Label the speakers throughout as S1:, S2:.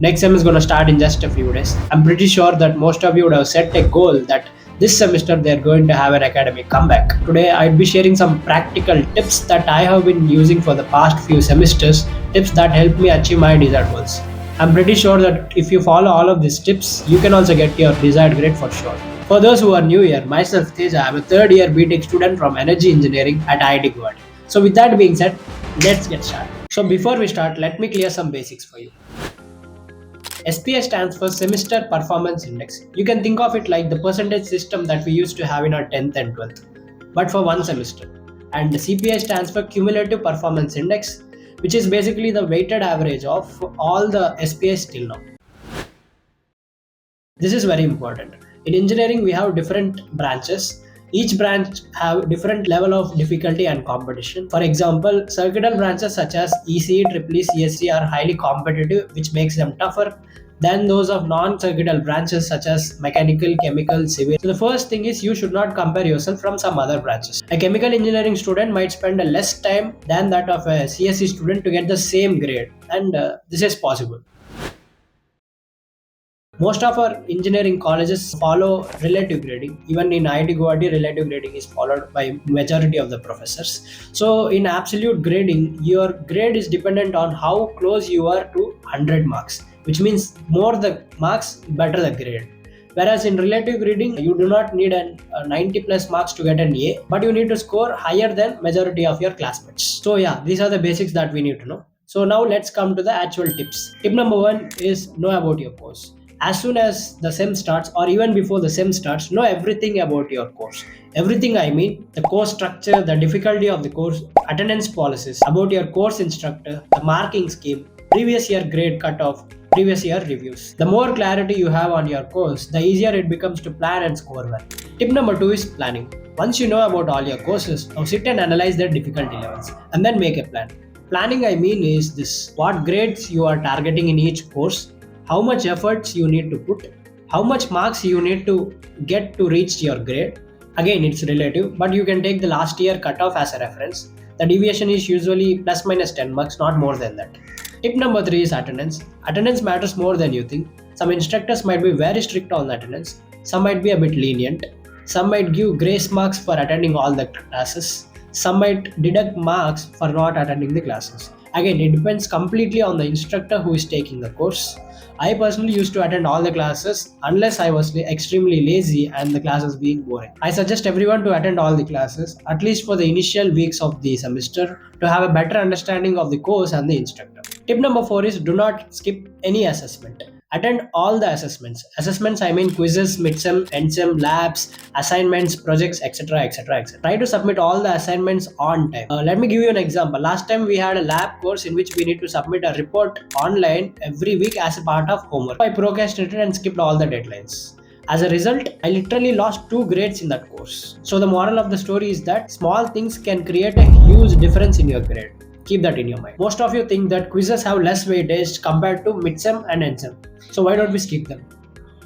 S1: Next sem is going to start in just a few days. I'm pretty sure that most of you would have set a goal that this semester they're going to have an academic comeback. Today I'd be sharing some practical tips that I have been using for the past few semesters, tips that help me achieve my desired goals. I'm pretty sure that if you follow all of these tips, you can also get your desired grade for sure. For those who are new here, myself Teja, I'm a third year BTech student from Energy Engineering at IIT Guwahati. So with that being said, let's get started. So before we start, let me clear some basics for you. SPI stands for Semester Performance Index. You can think of it like the percentage system that we used to have in our 10th and 12th, but for one semester. And the CPA stands for Cumulative Performance Index, which is basically the weighted average of all the SPIs till now. This is very important. In engineering, we have different branches. Each branch have different level of difficulty and competition. For example, circuital branches such as ECE, EEE, CSC are highly competitive, which makes them tougher than those of non-circuital branches such as mechanical, chemical, civil. So the first thing is you should not compare yourself from some other branches. A chemical engineering student might spend a less time than that of a CSC student to get the same grade, and this is possible. Most of our engineering colleges follow relative grading. Even in IIT Guwahati, relative grading is followed by majority of the professors. So in absolute grading, your grade is dependent on how close you are to 100 marks, which means more the marks, better the grade. Whereas in relative grading, you do not need a 90 plus marks to get an A, but you need to score higher than majority of your classmates. So yeah, these are the basics that we need to know. So now let's come to the actual tips. Tip number one is know about your course. As soon as the sem starts or even before the sem starts, know everything about your course. Everything I mean, the course structure, the difficulty of the course, attendance policies, about your course instructor, the marking scheme, previous year grade cutoff, previous year reviews. The more clarity you have on your course, the easier it becomes to plan and score well. Tip number two is planning. Once you know about all your courses, now sit and analyze their difficulty levels and then make a plan. Planning I mean is this: what grades you are targeting in each course, how much efforts you need to put, how much marks you need to get to reach your grade. Again, it's relative, but you can take the last year cutoff as a reference. The deviation is usually plus minus 10 marks, not more than that. Tip number three is attendance. Attendance matters more than you think. Some instructors might be very strict on attendance, some might be a bit lenient, some might give grace marks for attending all the classes, some might deduct marks for not attending the classes. Again, it depends completely on the instructor who is taking the course. I personally used to attend all the classes unless I was extremely lazy and the classes being boring. I suggest everyone to attend all the classes, at least for the initial weeks of the semester, to have a better understanding of the course and the instructor. Tip number four is do not skip any assessment. Attend all the assessments. Assessments I mean quizzes, midsem, endsem, labs, assignments, projects, etc. etc. etc. Try to submit all the assignments on time. Let me give you an example. Last time we had a lab course in which we need to submit a report online every week as a part of homework. I procrastinated and skipped all the deadlines. As a result, I literally lost 2 grades in that course. So the moral of the story is that small things can create a huge difference in your grade. Keep that in your mind. Most of you think that quizzes have less weightage compared to midsem and endsem. So why don't we skip them?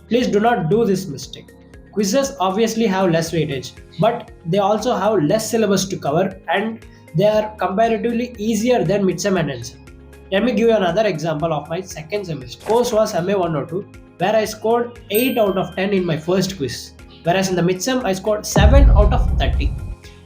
S1: Please do not do this mistake. Quizzes obviously have less weightage, but they also have less syllabus to cover and they are comparatively easier than midsem and endsem. Let me give you another example of my second semester. Course was MA 102, where I scored 8 out of 10 in my first quiz, whereas in the midsem I scored 7 out of 30.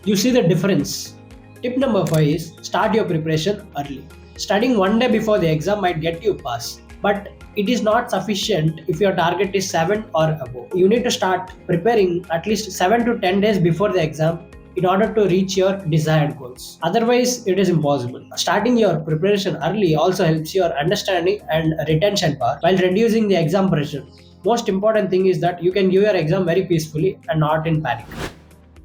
S1: You see the difference. Tip number 5 is start your preparation early. Studying one day before the exam might get you pass, but it is not sufficient if your target is 7 or above. You need to start preparing at least 7 to 10 days before the exam in order to reach your desired goals. Otherwise, it is impossible. Starting your preparation early also helps your understanding and retention power while reducing the exam pressure. Most important thing is that you can give your exam very peacefully and not in panic.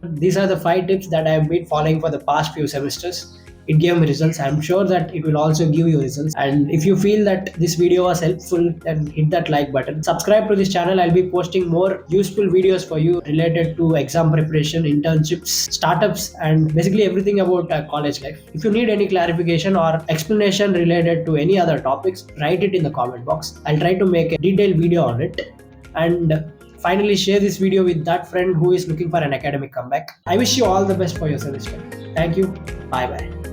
S1: These are the 5 tips that I have been following for the past few semesters. It gave me results. I'm sure that it will also give you results. And if you feel that this video was helpful, then hit that like button. Subscribe to this channel. I'll be posting more useful videos for you related to exam preparation, internships, startups, and basically everything about college life. If you need any clarification or explanation related to any other topics, write it in the comment box. I'll try to make a detailed video on it. And finally, share this video with that friend who is looking for an academic comeback. I wish you all the best for your semester. Thank you. Bye bye.